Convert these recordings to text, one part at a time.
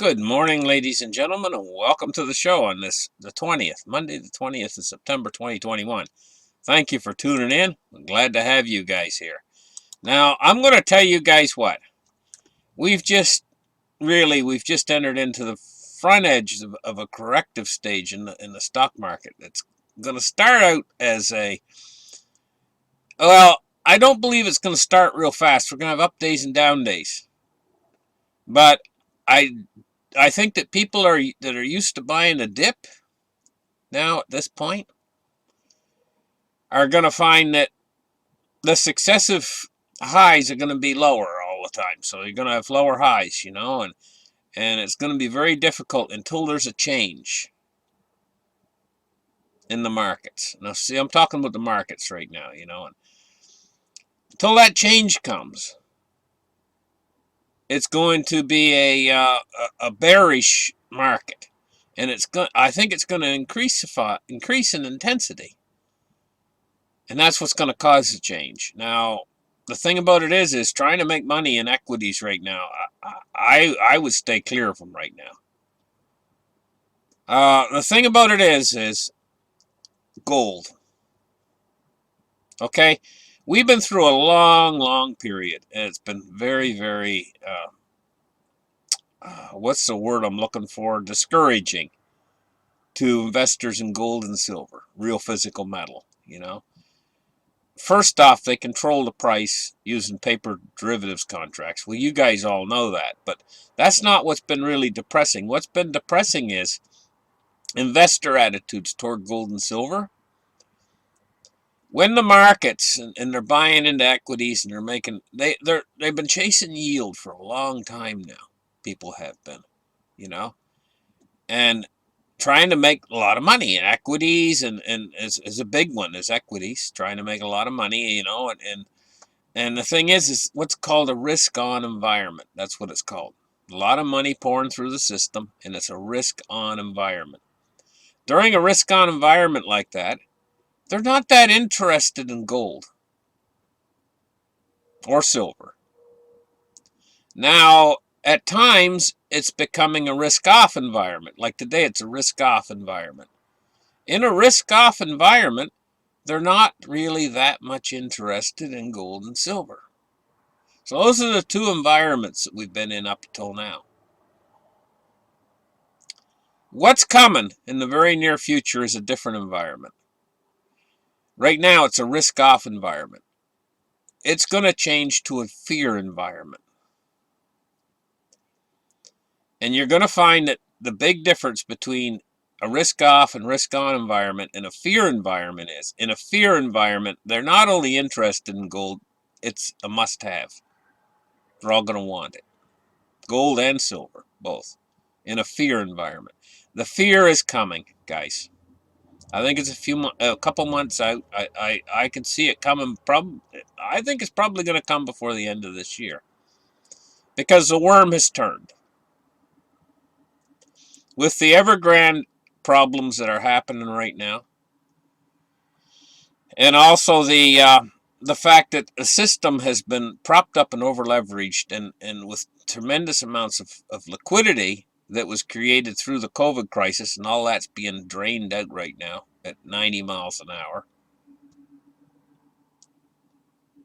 Good morning, ladies and gentlemen, and welcome to the show on the 20th, Monday, the 20th of September, 2021. Thank you for tuning in. I'm glad to have you guys here. Now, I'm going to tell you guys what. We've just entered into the front edge of a corrective stage in the stock market. It's going to start out as I don't believe it's going to start real fast. We're going to have up days and down days. But I I think that people that are used to buying a dip now at this point are going to find that the successive highs are going to be lower all the time. So you're going to have lower highs, and it's going to be very difficult until there's a change in the markets. Now, see, I'm talking about the markets right now, and until that change comes, it's going to be a bearish market, and I think it's going to increase in intensity. And that's what's going to cause the change. Now, the thing about it is trying to make money in equities right now, I would stay clear of them right now. The thing about it is gold. Okay? We've been through a long, long period, and it's been very, very, what's the word I'm looking for? Discouraging to investors in gold and silver, real physical metal. First off, they control the price using paper derivatives contracts. Well, you guys all know that, but that's not what's been really depressing. What's been depressing is investor attitudes toward gold and silver. When the markets and they're buying into equities and they've been chasing yield for a long time now. People have been, and trying to make a lot of money in equities, and is a big one is equities, trying to make a lot of money, and the thing is what's called a risk-on environment. That's what it's called. A lot of money pouring through the system, and it's a risk-on environment. During a risk-on environment like that, they're not that interested in gold or silver. Now, at times, it's becoming a risk-off environment. Like today, it's a risk-off environment. In a risk-off environment, they're not really that much interested in gold and silver. So those are the two environments that we've been in up until now. What's coming in the very near future is a different environment. Right now, it's a risk-off environment. It's going to change to a fear environment. And you're going to find that the big difference between a risk-off and risk-on environment and a fear environment is, in a fear environment, they're not only interested in gold, it's a must-have. They're all going to want it. Gold and silver, both, in a fear environment. The fear is coming, guys. I think it's a couple months out. I can see it coming. I think it's probably going to come before the end of this year, because the worm has turned. With the Evergrande problems that are happening right now, and also the fact that the system has been propped up and over-leveraged, and with tremendous amounts of liquidity that was created through the COVID crisis, and all that's being drained out right now at 90 miles an hour.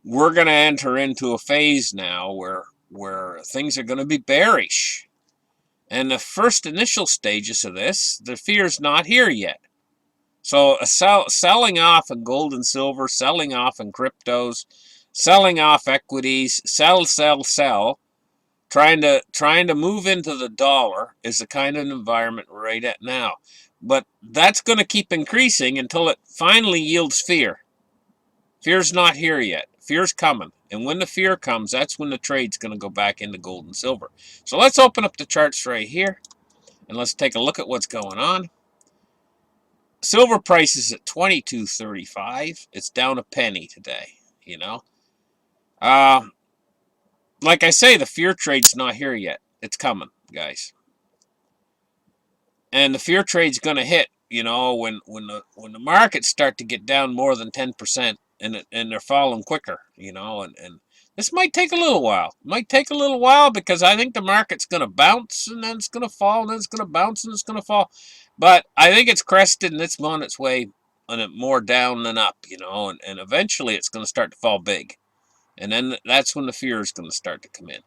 We're going to enter into a phase now where things are going to be bearish. And the first initial stages of this, the fear's not here yet. So selling off in gold and silver, selling off in cryptos, selling off equities, sell, trying to move into the dollar is the kind of environment we're right at now. But that's going to keep increasing until it finally yields fear. Fear's not here yet. Fear's coming. And when the fear comes, that's when the trade's going to go back into gold and silver. So let's open up the charts right here, and let's take a look at what's going on. Silver price is at $22.35. It's down a penny today, Like I say, the fear trade's not here yet. It's coming, guys. And the fear trade's going to hit, when the markets start to get down more than 10%, and they're falling quicker, and This might take a little while. It might take a little while because I think the market's going to bounce and then it's going to fall and then it's going to bounce and it's going to fall. But I think it's crested and it's on its way on it more down than up, and eventually it's going to start to fall big. And then that's when the fear is going to start to come in.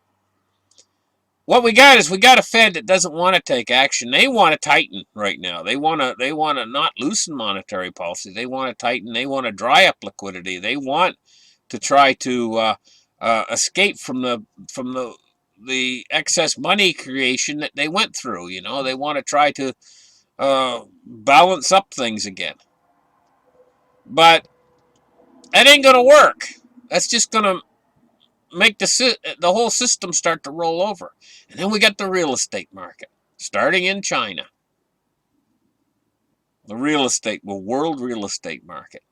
What we got is we got a Fed that doesn't want to take action. They want to tighten right now. They want to not loosen monetary policy. They want to tighten. They want to dry up liquidity. They want to try to escape from the excess money creation that they went through. They want to try to balance up things again. But that ain't gonna work. That's just gonna make the whole system start to roll over. And then we got the real estate market starting in China. The world real estate market.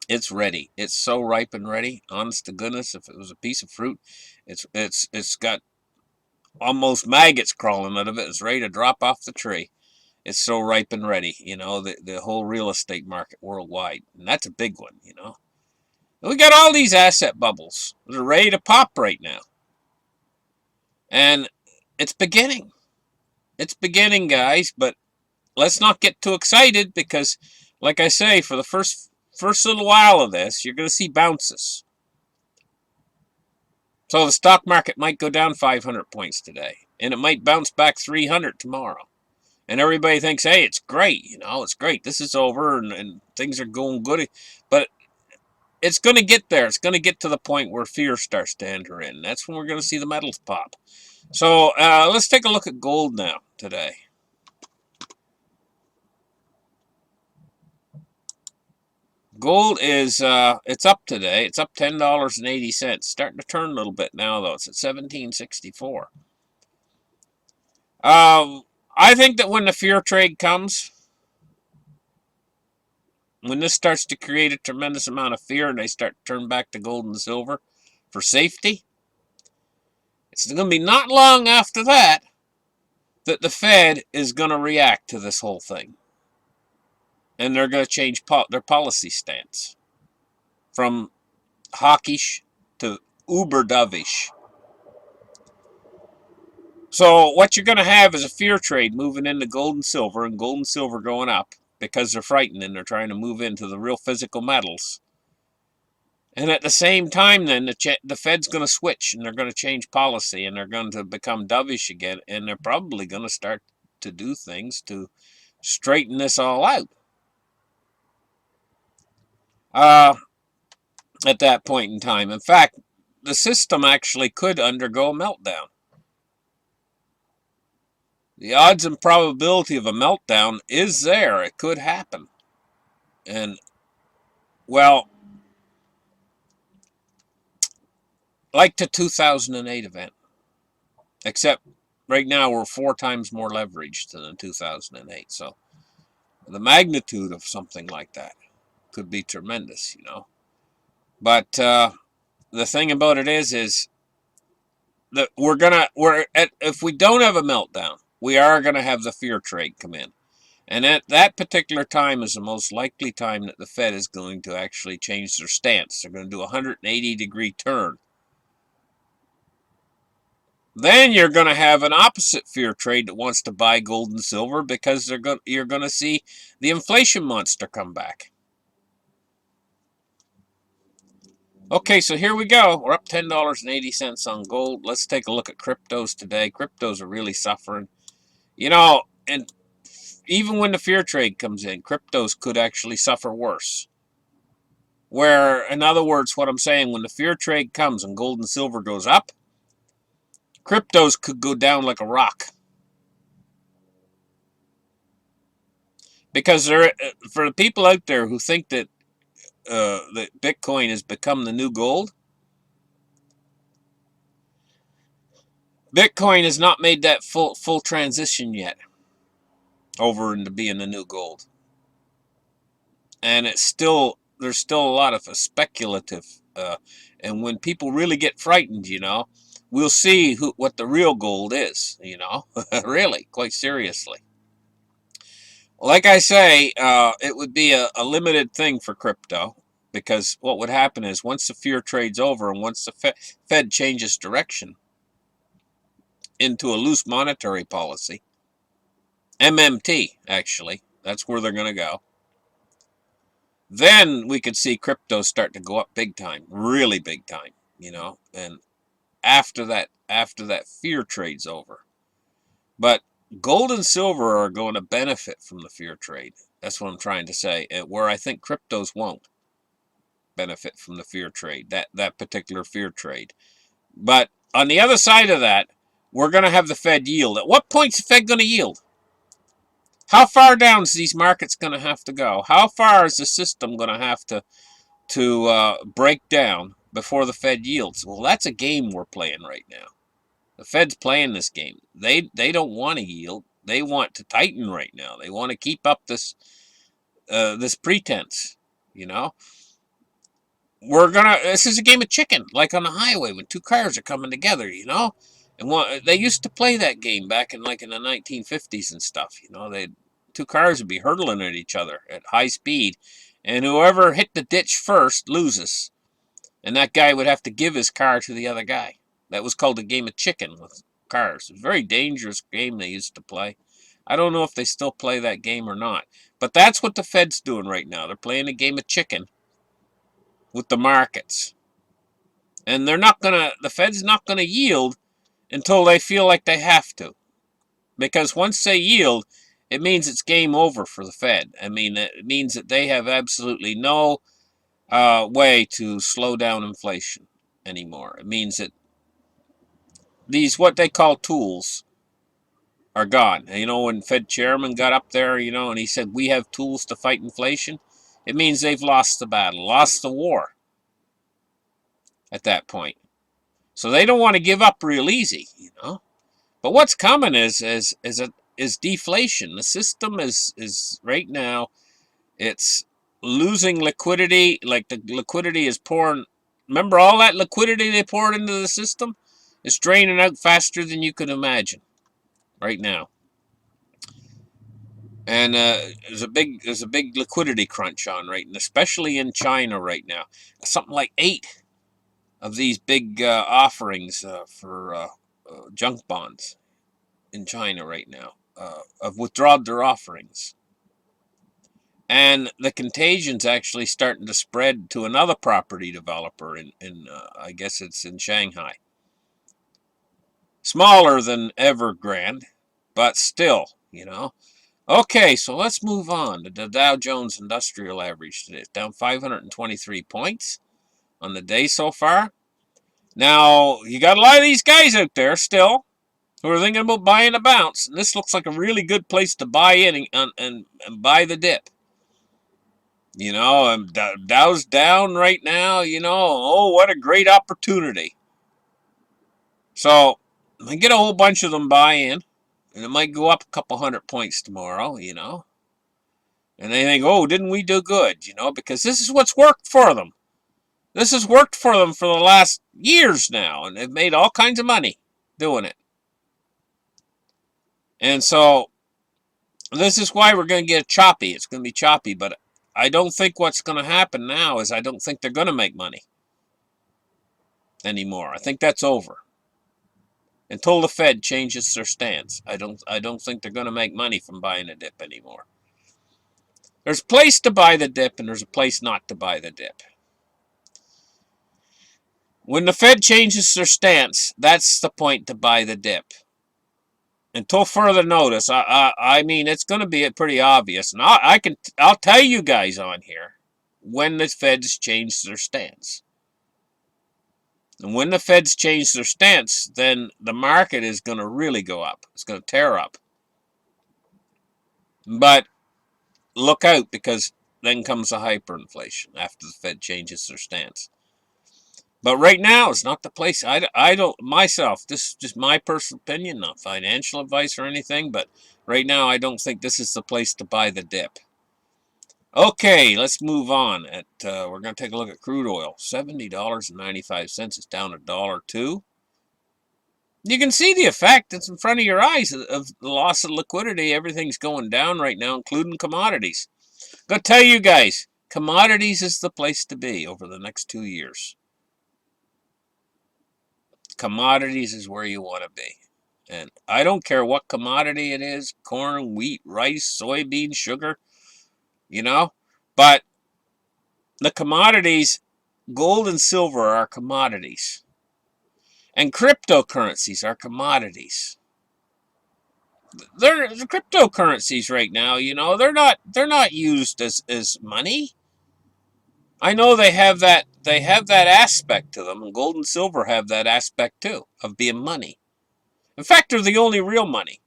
It's ready. It's so ripe and ready. Honest to goodness, if it was a piece of fruit, it's got almost maggots crawling out of it. It's ready to drop off the tree. It's so ripe and ready. The whole real estate market worldwide, and that's a big one. We got all these asset bubbles. They're ready to pop right now. And it's beginning. It's beginning, guys, but let's not get too excited because, like I say, for the first little while of this, you're going to see bounces. So the stock market might go down 500 points today, and it might bounce back 300 tomorrow. And everybody thinks, hey, it's great, it's great. This is over, and things are going good. But it's going to get there. It's going to get to the point where fear starts to enter in. That's when we're going to see the metals pop. So let's take a look at gold now today. Gold is it's up today. It's up $10.80. Starting to turn a little bit now, though. It's at $17.64. I think that when the fear trade comes, when this starts to create a tremendous amount of fear and they start to turn back to gold and silver for safety, it's going to be not long after that the Fed is going to react to this whole thing. And they're going to change their policy stance from hawkish to uber dovish. So what you're going to have is a fear trade moving into gold and silver going up because they're frightened and they're trying to move into the real physical metals. And at the same time, then, the Fed's going to switch and they're going to change policy and they're going to become dovish again. And they're probably going to start to do things to straighten this all out. At that point in time. In fact, the system actually could undergo a meltdown. The odds and probability of a meltdown is there. It could happen. And, well, like the 2008 event. Except right now we're 4 times more leveraged than in 2008. So the magnitude of something like that could be tremendous, But the thing about it is that if we don't have a meltdown, we are going to have the fear trade come in. And at that particular time is the most likely time that the Fed is going to actually change their stance. They're going to do a 180-degree turn. Then you're going to have an opposite fear trade that wants to buy gold and silver because you're going to see the inflation monster come back. Okay, so here we go. We're up $10.80 on gold. Let's take a look at cryptos today. Cryptos are really suffering. And even when the fear trade comes in, cryptos could actually suffer worse. Where, in other words, what I'm saying, when the fear trade comes and gold and silver goes up, cryptos could go down like a rock. Because for the people out there who think that Bitcoin has become the new gold, Bitcoin has not made that full transition yet over into being the new gold. And there's still a lot of speculative. And when people really get frightened, we'll see what the real gold is, really, quite seriously. Like I say, it would be a limited thing for crypto. Because what would happen is once the fear trade's over and once the Fed changes direction into a loose monetary policy, MMT actually, that's where they're going to go, then we could see crypto start to go up big time, really big time, you know, and after that fear trade's over. But gold and silver are going to benefit from the fear trade. That's what I'm trying to say. Where I think cryptos won't benefit from the fear trade, that particular fear trade. But on the other side of that, we're going to have the Fed yield. At what point is the Fed going to yield? How far down is these markets going to have to go? How far is the system going to have to break down before the Fed yields? Well, that's a game we're playing right now. The Fed's playing this game. They don't want to yield. They want to tighten right now. They want to keep up this this pretense, you know. This is a game of chicken, like on the highway when two cars are coming together, you know. And they used to play that game back in the 1950s and stuff, you know. Two cars would be hurtling at each other at high speed, and whoever hit the ditch first loses. And that guy would have to give his car to the other guy. That was called a game of chicken with cars. It was a very dangerous game they used to play. I don't know if they still play that game or not. But that's what the Fed's doing right now. They're playing a game of chicken with the markets. And the Fed's not gonna yield until they feel like they have to. Because once they yield, it means it's game over for the Fed. I mean, it means that they have absolutely no way to slow down inflation anymore. It means that these, what they call tools, are gone. And, you know, when Fed chairman got up there, you know, and he said, we have tools to fight inflation, it means they've lost the battle, lost the war at that point. So they don't want to give up real easy, you know. But what's coming is deflation. The system is right now, it's losing liquidity. Like the liquidity is pouring. Remember all that liquidity they poured into the system? It's draining out faster than you can imagine right now. And there's a big liquidity crunch on right, and especially in China right now. Something like 8 of these big offerings for junk bonds in China right now have withdrawn their offerings. And the contagion's actually starting to spread to another property developer in I guess it's in Shanghai. Smaller than Evergrande, but still, you know. Okay, so let's move on. The Dow Jones Industrial Average today is down 523 points on the day so far. Now, you got a lot of these guys out there still who are thinking about buying a bounce. And this looks like a really good place to buy in and buy the dip. You know, and Dow's down right now, you know. Oh, what a great opportunity. So, I get a whole bunch of them buy in. And it might go up a couple 100 points tomorrow, you know. And they think, oh, didn't we do good, you know, because this is what's worked for them. This has worked for them for the last years now, and they've made all kinds of money doing it. And so, this is why we're going to get choppy. It's going to be choppy, but I don't think what's going to happen now is I don't think they're going to make money anymore. I think that's over. Until the Fed changes their stance, I don't think they're going to make money from buying a dip anymore. There's a place to buy the dip, and there's a place not to buy the dip. When the Fed changes their stance, that's the point to buy the dip. Until further notice, I mean, it's going to be pretty obvious, and I'll tell you guys on here when the Feds change their stance. And when the Feds change their stance, then the market is going to really go up. It's going to tear up. But look out, because then comes the hyperinflation after the Fed changes their stance. But right now, it's not the place. I don't, myself, this is just my personal opinion, not financial advice or anything, but right now I don't think this is the place to buy the dip. Okay, let's move on. We're going to take a look at crude oil. $70.95 is down $1.02. You can see the effect. It's in front of your eyes of the loss of liquidity. Everything's going down right now, including commodities. I'm going to tell you guys, Commodities is the place to be over the next 2 years. Commodities is where you want to be. And I don't care what commodity it is, corn, wheat, rice, soybean, sugar, but the commodities, gold and silver are commodities. And cryptocurrencies are commodities. They're the cryptocurrencies right now, they're not used as money. I know they have that aspect to them, and gold and silver have that aspect too of being money. In fact, they're the only real money.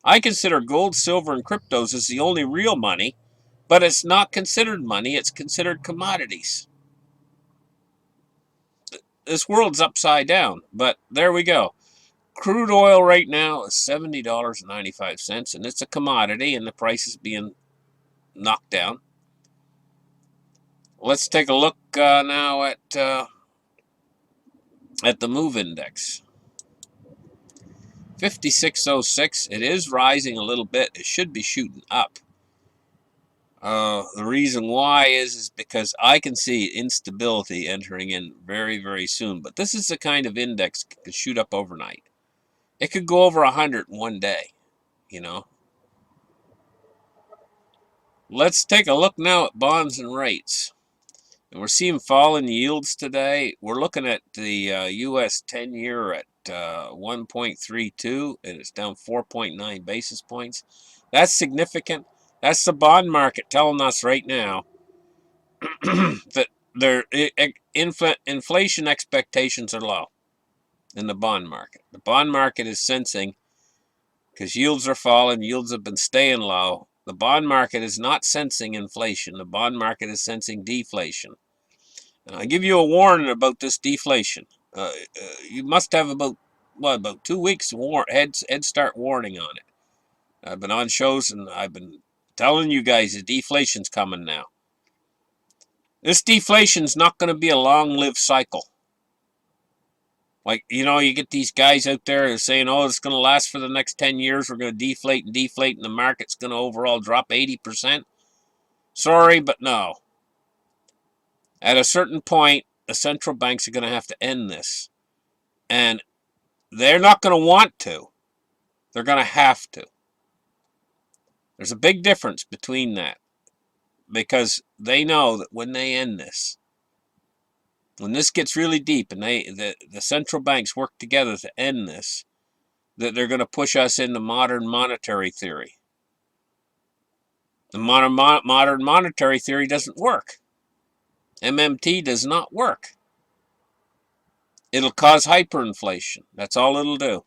I consider gold, silver, and cryptos as the only real money, but it's not considered money, it's considered commodities. This world's upside down, but there we go. Crude oil right now is $70.95, and it's a commodity, and the price is being knocked down. Let's take a look now at the MOVE index. 5606. It is rising a little bit. It should be shooting up. The reason why is because I can see instability entering in very, very soon. But this is the kind of index that could shoot up overnight. It could go over 100 in one day, Let's take a look now at bonds and rates. And we're seeing falling yields today. We're looking at the U.S. 10-year at 1.32, and it's down 4.9 basis points. That's significant. That's the bond market telling us right now that their inflation expectations are low in the bond market. The bond market is sensing, because yields are falling, yields have been staying low. The bond market is not sensing inflation. The bond market is sensing deflation. And I give you a warning about this deflation. You must have about 2 weeks head start warning on it. I've been on shows and I've been telling you guys the deflation's coming now. This deflation's not going to be a long-lived cycle. Like, you get these guys out there saying, oh, it's going to last for the next 10 years. We're going to deflate, and the market's going to overall drop 80%. Sorry, but no. At a certain point, the central banks are going to have to end this. And they're not going to want to. They're going to have to. There's a big difference between that. Because they know that when they end this, when this gets really deep and the central banks work together to end this, that they're going to push us into modern monetary theory. The modern monetary theory doesn't work. MMT does not work. It'll cause hyperinflation. That's all it'll do.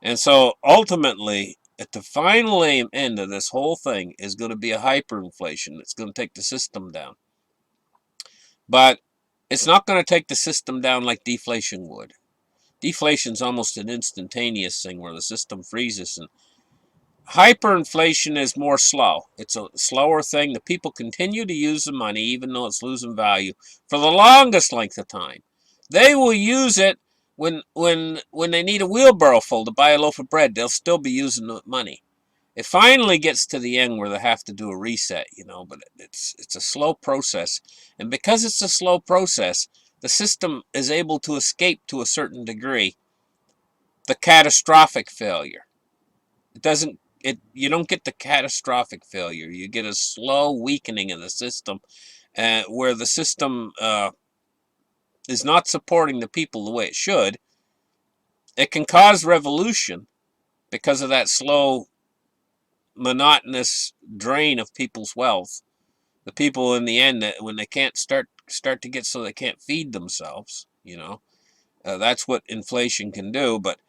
And so ultimately, at the final end of this whole thing is going to be a hyperinflation. It's going to take the system down. But it's not going to take the system down like deflation would. Deflation's almost an instantaneous thing where the system freezes. And hyperinflation is more slow. It's a slower thing. The people continue to use the money even though it's losing value for the longest length of time. They will use it when they need a wheelbarrow full to buy a loaf of bread. They'll still be using the money. It finally gets to the end where they have to do a reset, but it's a slow process. And because it's a slow process, the system is able to escape to a certain degree the catastrophic failure. You don't get the catastrophic failure. You get a slow weakening of the system where the system is not supporting the people the way it should. It can cause revolution because of that slow, monotonous drain of people's wealth. The people in the end, when they can't start to get so they can't feed themselves, that's what inflation can do. But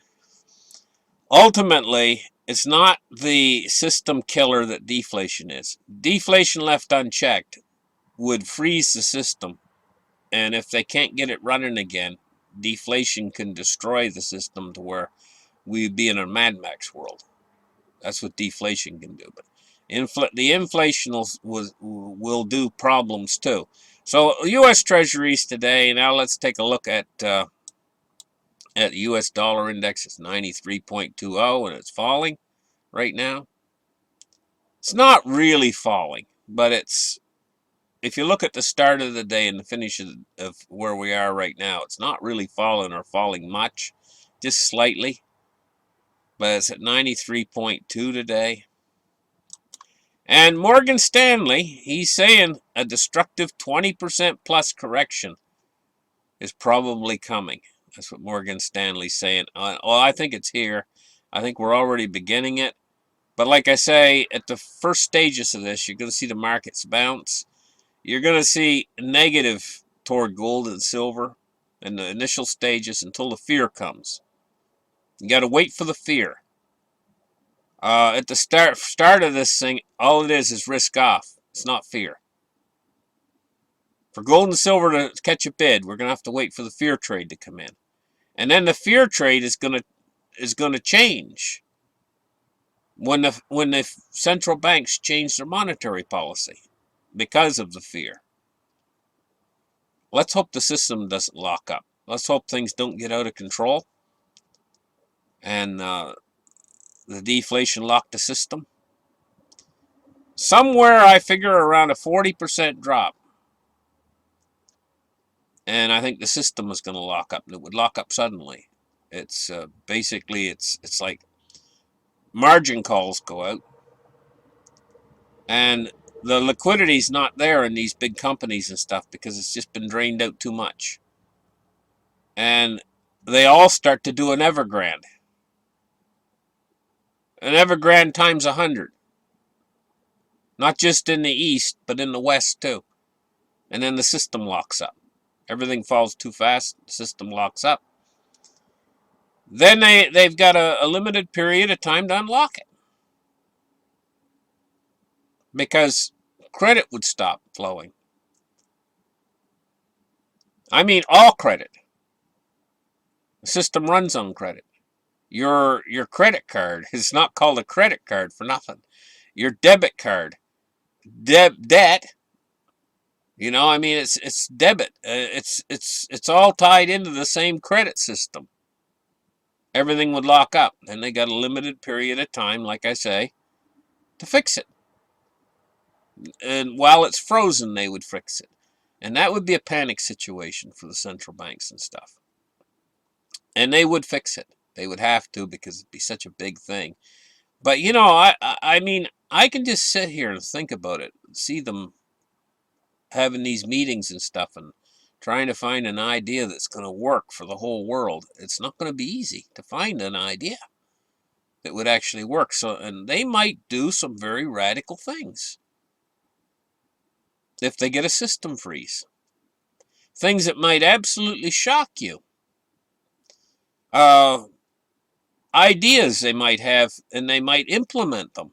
ultimately, it's not the system killer that deflation is. Deflation left unchecked would freeze the system. And if they can't get it running again, deflation can destroy the system to where we'd be in a Mad Max world. That's what deflation can do. But the inflation will do problems too. So U.S. Treasuries today. Now let's take a look at the U.S. dollar index. It's 93.20, and it's falling right now. It's not really falling, but it's if you look at the start of the day and the finish of where we are right now, it's not really falling or falling much, just slightly. But it's at 93.2 today. And Morgan Stanley, he's saying a destructive 20% plus correction is probably coming. That's what Morgan Stanley's saying. Well, I think it's here. I think we're already beginning it. But like I say, at the first stages of this, you're going to see the markets bounce. You're going to see negative toward gold and silver in the initial stages until the fear comes. You got to wait for the fear. At the start of this thing, all it is risk off. It's not fear. For gold and silver to catch a bid, we're going to have to wait for the fear trade to come in. And then the fear trade is going to change when the central banks change their monetary policy because of the fear. Let's hope the system doesn't lock up. Let's hope things don't get out of control and the deflation lock the system. Somewhere I figure around a 40% drop. And I think the system was going to lock up. And it would lock up suddenly. It's basically, it's like margin calls go out. And the liquidity's not there in these big companies and stuff because it's just been drained out too much. And they all start to do an Evergrande. An Evergrande times 100. Not just in the East, but in the West too. And then the system locks up. Everything falls too fast, the system locks up. Then they've got a limited period of time to unlock it. Because credit would stop flowing. I mean all credit. The system runs on credit. Your credit card is not called a credit card for nothing. Your debit card. Debt. You know, I mean, it's debit. It's all tied into the same credit system. Everything would lock up. And they got a limited period of time, like I say, to fix it. And while it's frozen, they would fix it. And that would be a panic situation for the central banks and stuff. And they would fix it. They would have to because it'd be such a big thing. But, you know, I mean, I can just sit here and think about it. See them having these meetings and stuff and trying to find an idea that's going to work for the whole world. It's not going to be easy to find an idea that would actually work. So, and they might do some very radical things if they get a system freeze. Things that might absolutely shock you. Ideas they might have, and they might implement them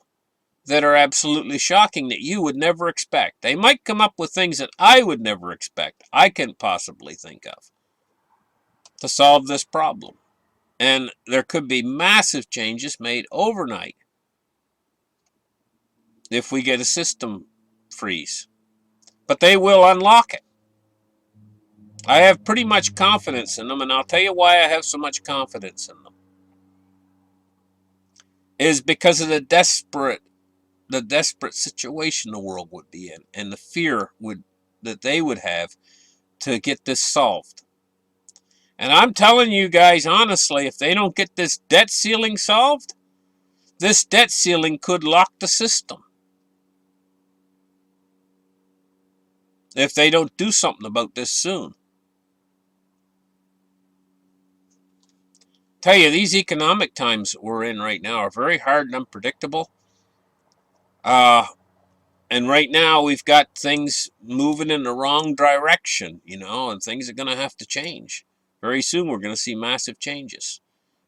that are absolutely shocking that you would never expect. They might come up with things that I would never expect, I can't possibly think of, to solve this problem. And there could be massive changes made overnight if we get a system freeze. But they will unlock it. I have pretty much confidence in them, and I'll tell you why I have so much confidence in them. Is because of the desperate situation the world would be in, and the fear that they would have to get this solved. And I'm telling you guys, honestly, if they don't get this debt ceiling solved, this debt ceiling could lock the system. If they don't do something about this soon. Tell you, these economic times we're in right now are very hard and unpredictable. And right now we've got things moving in the wrong direction, you know, and things are going to have to change. Very soon we're going to see massive changes.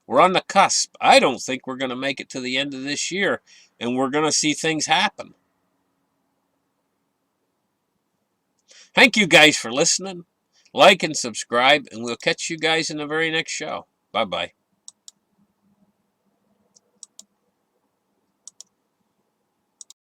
We're on the cusp. I don't think we're going to make it to the end of this year, and we're going to see things happen. Thank you guys for listening. Like and subscribe, and we'll catch you guys in the very next show. Bye-bye.